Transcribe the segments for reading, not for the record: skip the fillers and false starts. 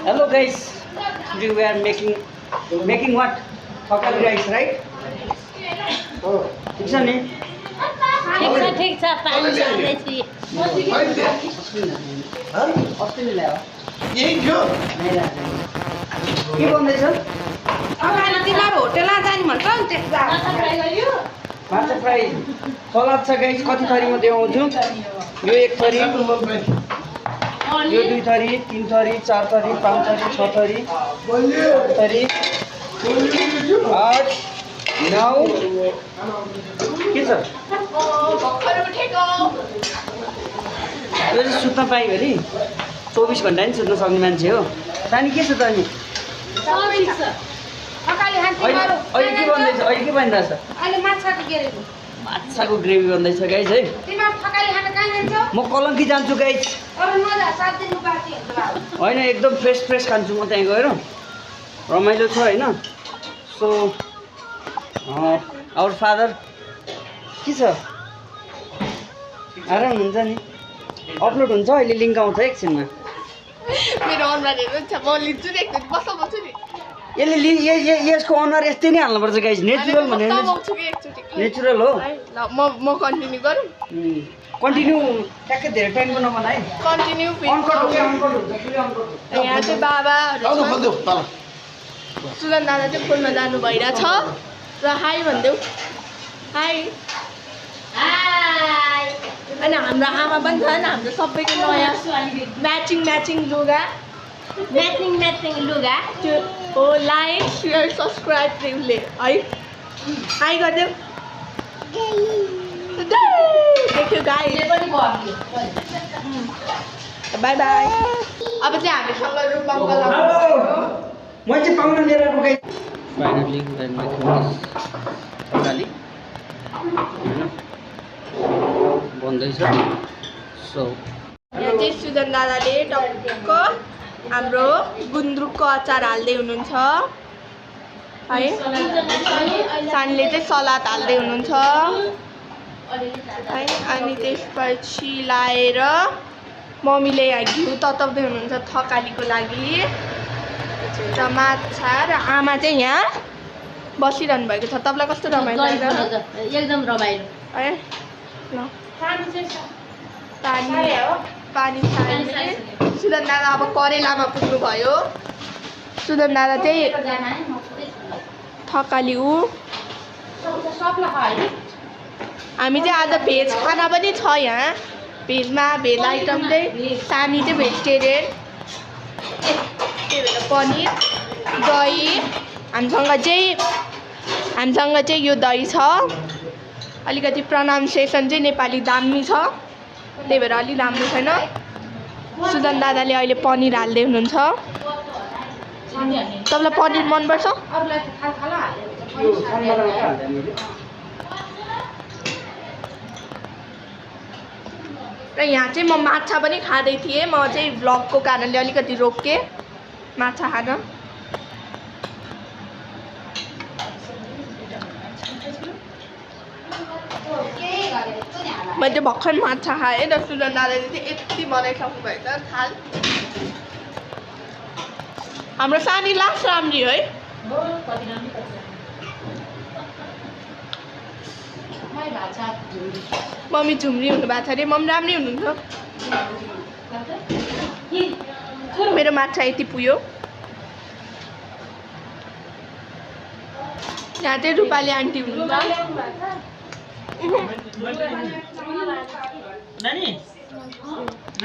Hello guys, today we are making what? Thakali rice, right? Oh, it's a name. ठीक छ पानी हाल्दै छु अस्ट्रेलिया ल्यायो यही थियो के भन्दैछ अगाडि तिमीहरु होटलमा जाने भन्छ नि त्यसमा माछा फ्राई सलाद छ गाइस कति थरी म देखाउँछु यो एक थरी यो दुई थरी तीन थरी चार थरी पाँच थरी छ थरी सात थरी 8 9 के छ यो चाहिँ सुत्न पाइयो अरे 24 घण्टा नि सुत्न सक्ने मान्छे हो नानी के छ त अनि अहिले के बन्दैछ अहिले के बनिरहेछ माछाको ग्रेभी बन्दैछ गाइस है म कलङ्की जान्छु गाइस होइन एकदम फ्रेस खान्छु म त्यहाँ गएर रमाइलो छ होइन सो आवर फादर के छ आराम हुन्छ नि अपलोड हुन्छ अहिले लिङ्क आउँछ एकछिनमा मेरो अनुहार हेर्नुहुन्छ म लिन्छु नि एकचोटि बसाउँछु नि यसले यसको अनुहार यस्तै नै हाल्नुपर्छ गाइस नेचुरल भने नेचुरल हो ल म कन्टिन्यू गरौँ कन्टिन्यू ट्याक्कै धेरै टाइमको नबना है कन्टिन्यू यहाँ चाहिँ बाबाहरू सुगन दादा चाहिँ फोनमा जानु भइरहेछ र हाई भनिदेऊ हाई अनि हाम्रो आमा पनि छ नि हाम्रो सबैको नयाँ म्याचिङ लुगा त्यो हो लाइक सेयर सब्सक्राइब उसले है हाई गरिदेऊ देख्यो गाई बाई बाई अब चाहिँ हामीसँग रूपमको म चाहिँ पाउन लिएर रुकाइ फाइनली बन्दैछ सो यहाँ चाहिँ सुजन दादाले टक्क हाम्रो गुन्द्रुकको अचार हाल्दै हुनुहुन्छ है सानले चाहिँ सलाद हाल्दै हुनुहुन्छ है अनि त्यसपछि लाएर मम्मीले यहाँ घिउ तताउँदै हुनुहुन्छ थकालीको लागि र माछा र आमा चाहिँ यहाँ बसिरहनु भएको छ तपाईँलाई कस्तो रमाइलो एकदम रमाइलो है ल पानी खाने सुदन दादा अब करेलामा पुग्नु भयो सुदन दादा चाहिँ थकाली ऊ हामी चाहिँ आज भेज खाना पनि छ यहाँ भेजमा भेज आइटम चाहिँ सानी चाहिँ भेजिटेरियन त्यही भएर पनिर दही हामीसँग चाहिँ यो दही छ अलिकति प्रनाउन्सिएसन चाहिँ नेपाली दामी छ त्यही भएर अलि राम्रो छैन सुदन दादाले अहिले पनिर हाल्दै हुनुहुन्छ तपाईँलाई पनिर मनपर्छ र यहाँ चाहिँ म माछा पनि खाँदै थिएँ म चाहिँ भ्लगको कारणले अलिकति रोकेँ माछा खान मैले भर्खर माछा खाएँ र सुजन दादाले चाहिँ यति बनाइसक्नु भएछ थाल हाम्रो सानी लास्ट राम्री है मम्मी झुम्री हुनुभएको छ अरे मम्मी राम्रै हुनुहुन्छ मेरो माछा यति पुग्यो यहाँ चाहिँ रूपाली आन्टी हुनुहुन्छ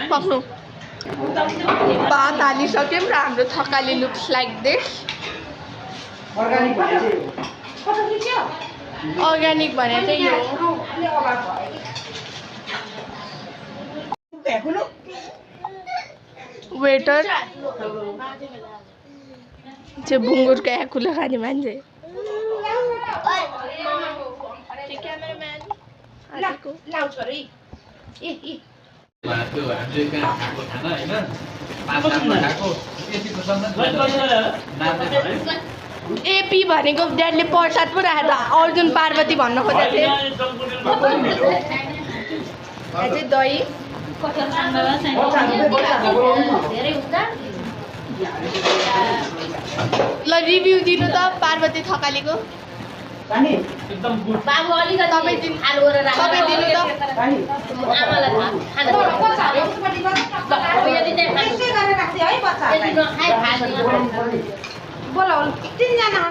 पक्नु भात हालिसक्यौँ र हाम्रो Thakali looks like this organic भने चाहिँ यो वेटर चाहिँ बुङ्गुरको एकुलो खाने मान्छे एपी भनेको ड्याडले प्रसाद पो राखेर अर्जुन पार्वती भन्न खोजेको थिएँ चाहिँ दही ल रिभ्यू दिनु त पार्वती थकालीको बाबु अलिकति तपाईँ दिनु- खाल गरेर तपाईँ दिनु त आमालाई खाना यदि चाहिँ खानु त्यसै गरेर राख्थ्यो है बच्चाहरूलाई यदि नखाए खाँदैन बोला तिनजना